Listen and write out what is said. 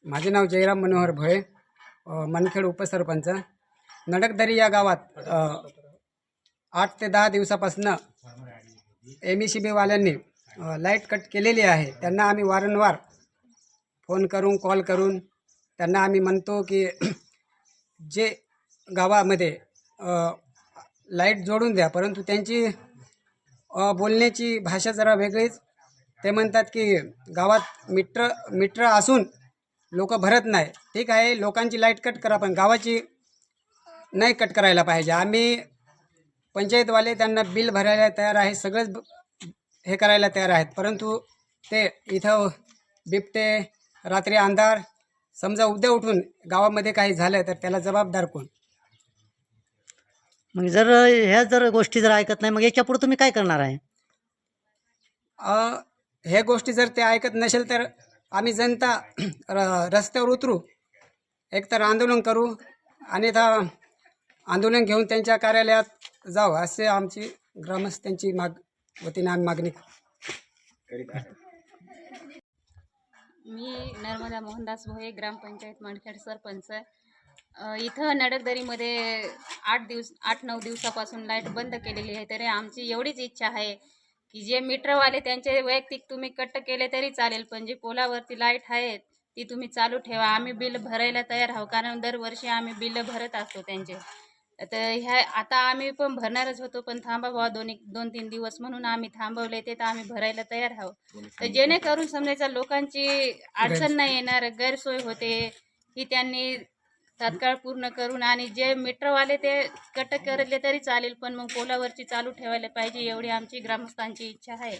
माझे नाव जयराम मनोहर भोये, मनखेड उपसरपंच. नडकदरी या गावात 8 ते 10 दिवसापासून MECB वाल्यांनी लाईट कट केलेली आहे. त्यांना आम्ही वारंवार फोन करून कॉल करून त्यांना आम्ही म्हणतो की जे गावामध्ये लाईट जोडून द्या, परंतु त्यांची बोलण्याची भाषा जरा वेगळीच. ते म्हणतात की गावात मीटर असून लोक भरत नाही. ठीक आहे, लोकांची लाईट कट करा, पण गावाची नाही कट करायला पाहिजे. आम्ही पंचायतवाले त्यांना बिल भरायला तयार आहे, सगळंच हे करायला तयार आहेत, परंतु ते इथं बिबटे, रात्री अंधार, समजा उद्या उठून गावामध्ये काही झालं तर त्याला जबाबदार कोण? मग ह्या गोष्टी ऐकत नाही, मग याच्या पुढे तुम्ही काय करणार आहे? हे गोष्टी जर ते ऐकत नसेल तर आम्ही जनता रस्त्यावर उतरू, एकतर आंदोलन करू, अन्यथा आंदोलन घेऊन त्यांच्या कार्यालयात जाऊ, असे आमची ग्रामस्थांची वतीने आम्ही मागणी करीत आहे. मी नर्मदा मोहनदास भोये, ग्रामपंचायत मनखेड सरपंच. इथं नडकदरीमध्ये 8-9 दिवसापासून लाईट बंद केलेली आहे. तरी आमची एवढीच इच्छा आहे की जे मीटरवाले त्यांचे वैयक्तिक तुम्ही कट केले तरी चालेल, पण जी पोलावरती लाईट आहे ती तुम्ही चालू ठेवा. आम्ही बिल भरायला तयार आहोत, कारण दरवर्षी आम्ही बिल भरत असतो त्यांचे. तर आता आम्ही पण भरणारच होतो, पण थांबा बाबा 2-3 दिवस म्हणून आम्ही थांबवले. ते तर आम्ही भरायला तयार आहोत, तर जेणेकरून समजायचा लोकांची अडचण नाही येणार, गैरसोय होते, ही त्यांनी तात्काळ पूर्ण करून, आणि जे मीटरवाले ते कट करले तरी चालेल, पण मग पोलावरची चालू ठेवायला पाहिजे, एवढी आमची ग्रामस्थांची इच्छा आहे.